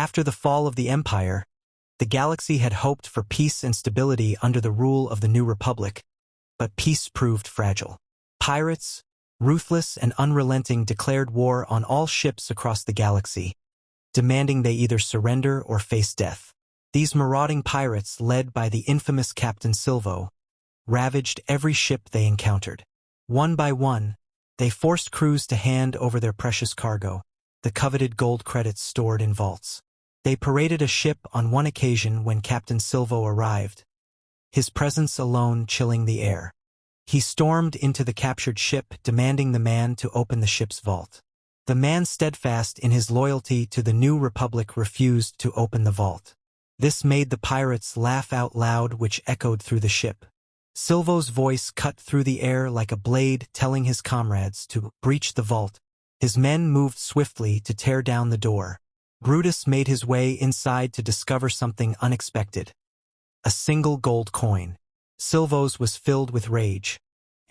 After the fall of the Empire, the galaxy had hoped for peace and stability under the rule of the New Republic, but peace proved fragile. Pirates, ruthless and unrelenting, declared war on all ships across the galaxy, demanding they either surrender or face death. These marauding pirates, led by the infamous Captain Silvo, ravaged every ship they encountered. One by one, they forced crews to hand over their precious cargo, the coveted gold credits stored in vaults. They paraded a ship on one occasion when Captain Silvo arrived, his presence alone chilling the air. He stormed into the captured ship, demanding the man to open the ship's vault. The man, steadfast in his loyalty to the New Republic, refused to open the vault. This made the pirates laugh out loud, which echoed through the ship. Silvo's voice cut through the air like a blade, telling his comrades to breach the vault. His men moved swiftly to tear down the door. Brutus made his way inside to discover something unexpected: a single gold coin. Silvo's was filled with rage,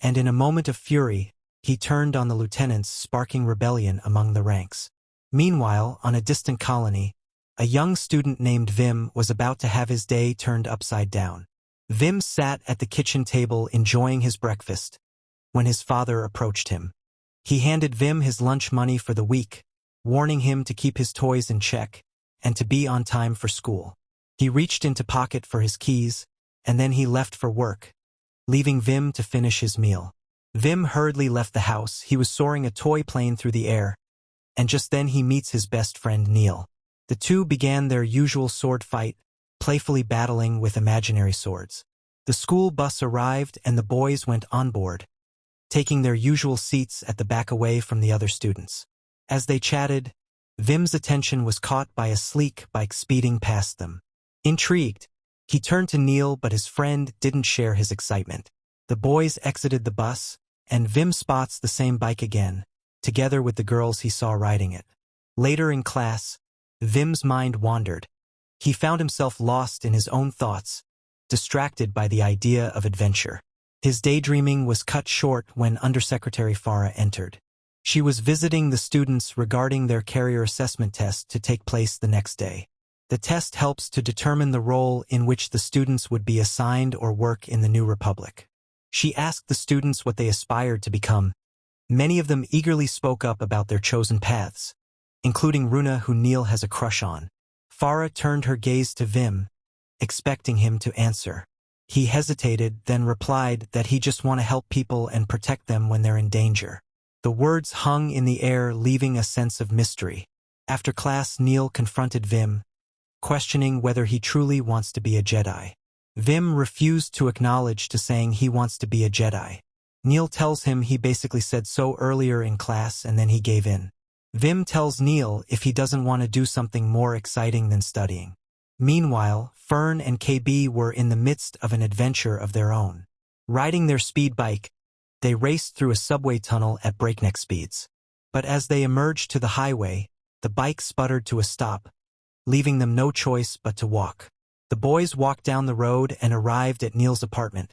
and in a moment of fury, he turned on the lieutenants, sparking rebellion among the ranks. Meanwhile, on a distant colony, a young student named Vim was about to have his day turned upside down. Vim sat at the kitchen table enjoying his breakfast when his father approached him. He handed Vim his lunch money for the week, warning him to keep his toys in check and to be on time for school. He reached into pocket for his keys, and then he left for work, leaving Vim to finish his meal. Vim hurriedly left the house. He was soaring a toy plane through the air, and just then he meets his best friend Neel. The two began their usual sword fight, playfully battling with imaginary swords. The school bus arrived and the boys went on board, taking their usual seats at the back away from the other students. As they chatted, Vim's attention was caught by a sleek bike speeding past them. Intrigued, he turned to Neel, but his friend didn't share his excitement. The boys exited the bus, and Vim spots the same bike again, together with the girls he saw riding it. Later in class, Vim's mind wandered. He found himself lost in his own thoughts, distracted by the idea of adventure. His daydreaming was cut short when Undersecretary Farah entered. She was visiting the students regarding their carrier assessment test to take place the next day. The test helps to determine the role in which the students would be assigned or work in the New Republic. She asked the students what they aspired to become. Many of them eagerly spoke up about their chosen paths, including Runa, who Neel has a crush on. Farah turned her gaze to Vim, expecting him to answer. He hesitated, then replied that he just want to help people and protect them when they're in danger. The words hung in the air, leaving a sense of mystery. After class, Neel confronted Vim, questioning whether he truly wants to be a Jedi. Vim refused to acknowledge to saying he wants to be a Jedi. Neel tells him he basically said so earlier in class and then he gave in. Vim tells Neel if he doesn't want to do something more exciting than studying. Meanwhile, Fern and KB were in the midst of an adventure of their own. Riding their speed bike, they raced through a subway tunnel at breakneck speeds. But as they emerged to the highway, the bike sputtered to a stop, leaving them no choice but to walk. The boys walked down the road and arrived at Neel's apartment.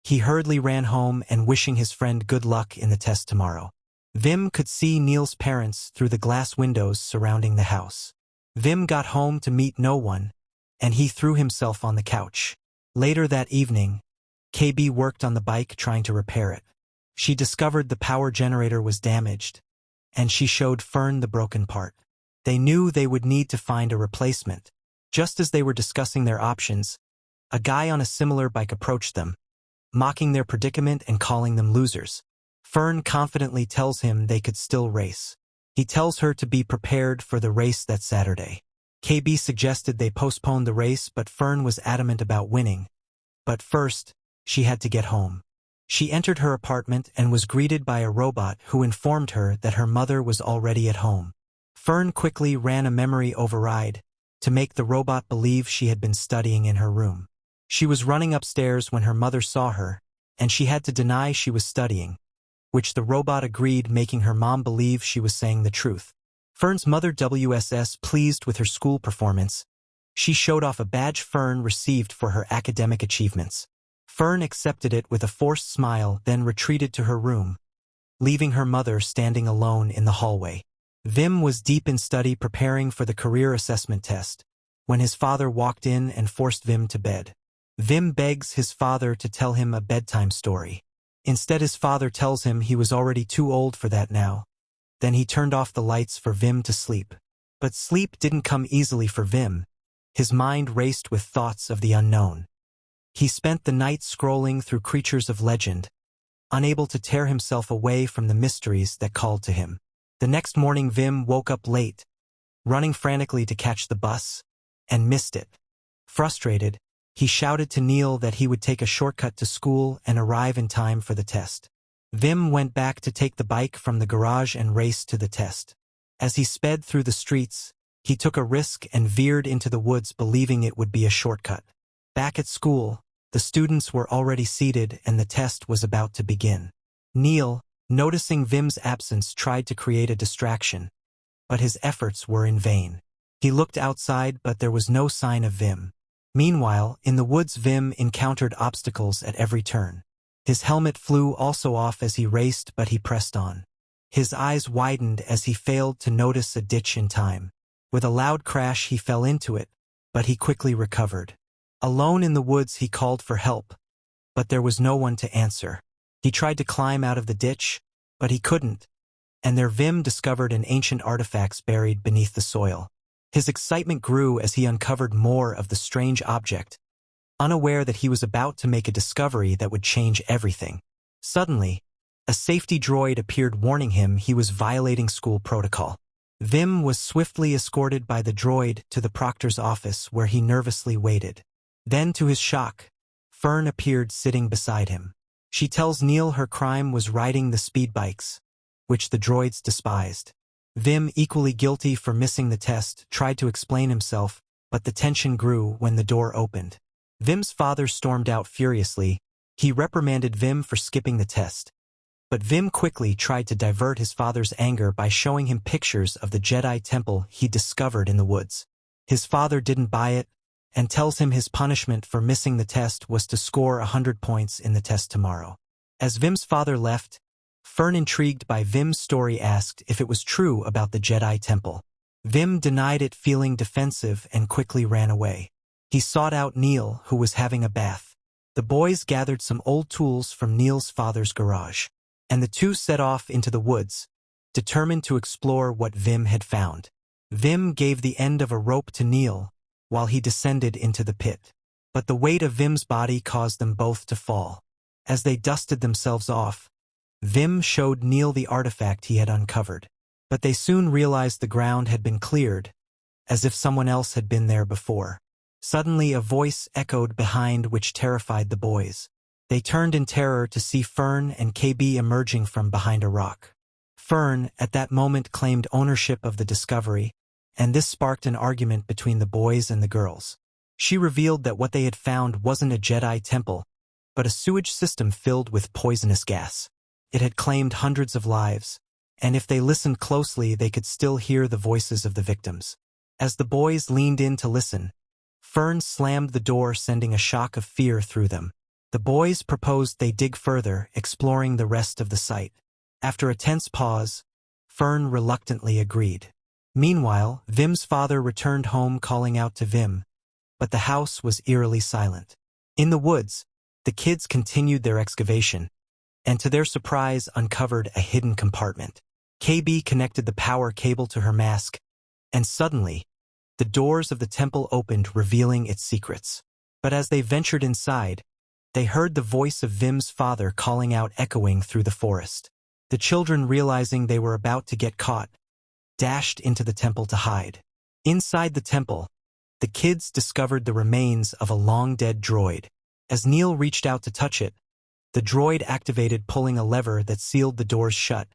He hurriedly ran home and wishing his friend good luck in the test tomorrow. Vim could see Neel's parents through the glass windows surrounding the house. Vim got home to meet no one, and he threw himself on the couch. Later that evening, KB worked on the bike trying to repair it. She discovered the power generator was damaged, and she showed Fern the broken part. They knew they would need to find a replacement. Just as they were discussing their options, a guy on a similar bike approached them, mocking their predicament and calling them losers. Fern confidently tells him they could still race. He tells her to be prepared for the race that Saturday. KB suggested they postpone the race, but Fern was adamant about winning. But first, she had to get home. She entered her apartment and was greeted by a robot who informed her that her mother was already at home. Fern quickly ran a memory override to make the robot believe she had been studying in her room. She was running upstairs when her mother saw her, and she had to deny she was studying, which the robot agreed, making her mom believe she was saying the truth. Fern's mother, WSS, pleased with her school performance. She showed off a badge Fern received for her academic achievements. Fern accepted it with a forced smile, then retreated to her room, leaving her mother standing alone in the hallway. Vim was deep in study preparing for the career assessment test, when his father walked in and forced Vim to bed. Vim begs his father to tell him a bedtime story. Instead, his father tells him he was already too old for that now. Then he turned off the lights for Vim to sleep. But sleep didn't come easily for Vim. His mind raced with thoughts of the unknown. He spent the night scrolling through creatures of legend, unable to tear himself away from the mysteries that called to him. The next morning Vim woke up late, running frantically to catch the bus, and missed it. Frustrated, he shouted to Neel that he would take a shortcut to school and arrive in time for the test. Vim went back to take the bike from the garage and raced to the test. As he sped through the streets, he took a risk and veered into the woods believing it would be a shortcut. Back at school, the students were already seated and the test was about to begin. Neel, noticing Vim's absence, tried to create a distraction, but his efforts were in vain. He looked outside, but there was no sign of Vim. Meanwhile, in the woods Vim encountered obstacles at every turn. His helmet flew also off as he raced, but he pressed on. His eyes widened as he failed to notice a ditch in time. With a loud crash he fell into it, but he quickly recovered. Alone in the woods he called for help, but there was no one to answer. He tried to climb out of the ditch, but he couldn't, and there Vim discovered an ancient artifacts buried beneath the soil. His excitement grew as he uncovered more of the strange object, unaware that he was about to make a discovery that would change everything. Suddenly, a safety droid appeared warning him he was violating school protocol. Vim was swiftly escorted by the droid to the proctor's office where he nervously waited. Then, to his shock, Fern appeared sitting beside him. She tells Neel her crime was riding the speed bikes, which the droids despised. Vim, equally guilty for missing the test, tried to explain himself, but the tension grew when the door opened. Vim's father stormed out furiously. He reprimanded Vim for skipping the test. But Vim quickly tried to divert his father's anger by showing him pictures of the Jedi temple he discovered in the woods. His father didn't buy it, and tells him his punishment for missing the test was to score 100 points in the test tomorrow. As Vim's father left, Fern, intrigued by Vim's story, asked if it was true about the Jedi temple. Vim denied it, feeling defensive, and quickly ran away. He sought out Neel, who was having a bath. The boys gathered some old tools from Neel's father's garage, and the two set off into the woods, determined to explore what Vim had found. Vim gave the end of a rope to Neel while he descended into the pit. But the weight of Vim's body caused them both to fall. As they dusted themselves off, Vim showed Neel the artifact he had uncovered. But they soon realized the ground had been cleared, as if someone else had been there before. Suddenly a voice echoed behind, which terrified the boys. They turned in terror to see Fern and KB emerging from behind a rock. Fern, at that moment, claimed ownership of the discovery, and this sparked an argument between the boys and the girls. She revealed that what they had found wasn't a Jedi temple, but a sewage system filled with poisonous gas. It had claimed hundreds of lives, and if they listened closely they could still hear the voices of the victims. As the boys leaned in to listen, Fern slammed the door, sending a shock of fear through them. The boys proposed they dig further, exploring the rest of the site. After a tense pause, Fern reluctantly agreed. Meanwhile, Vim's father returned home, calling out to Vim, but the house was eerily silent. In the woods, the kids continued their excavation, and to their surprise uncovered a hidden compartment. KB connected the power cable to her mask, and suddenly, the doors of the temple opened, revealing its secrets. But as they ventured inside, they heard the voice of Vim's father calling out, echoing through the forest. The children, realizing they were about to get caught, dashed into the temple to hide. Inside the temple, the kids discovered the remains of a long-dead droid. As Neel reached out to touch it, the droid activated, pulling a lever that sealed the doors shut,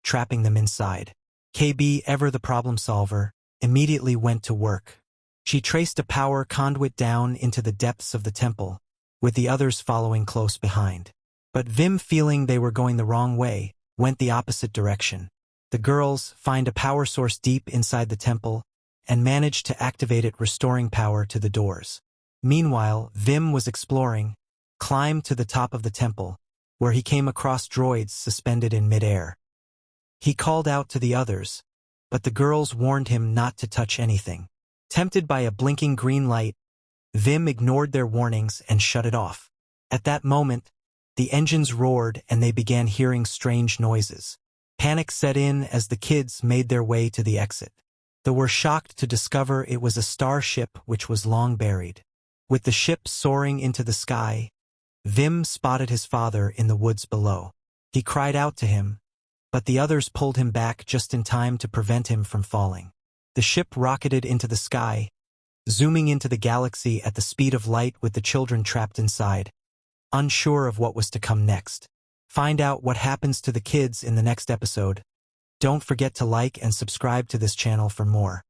trapping them inside. KB, ever the problem solver, immediately went to work. She traced a power conduit down into the depths of the temple, with the others following close behind. But Vim, feeling they were going the wrong way, went the opposite direction. The girls find a power source deep inside the temple and managed to activate it, restoring power to the doors. Meanwhile, Vim was exploring, climbed to the top of the temple, where he came across droids suspended in midair. He called out to the others, but the girls warned him not to touch anything. Tempted by a blinking green light, Vim ignored their warnings and shut it off. At that moment, the engines roared and they began hearing strange noises. Panic set in as the kids made their way to the exit. They were shocked to discover it was a starship which was long buried. With the ship soaring into the sky, Vim spotted his father in the woods below. He cried out to him, but the others pulled him back just in time to prevent him from falling. The ship rocketed into the sky, zooming into the galaxy at the speed of light with the children trapped inside, unsure of what was to come next. Find out what happens to the kids in the next episode. Don't forget to like and subscribe to this channel for more.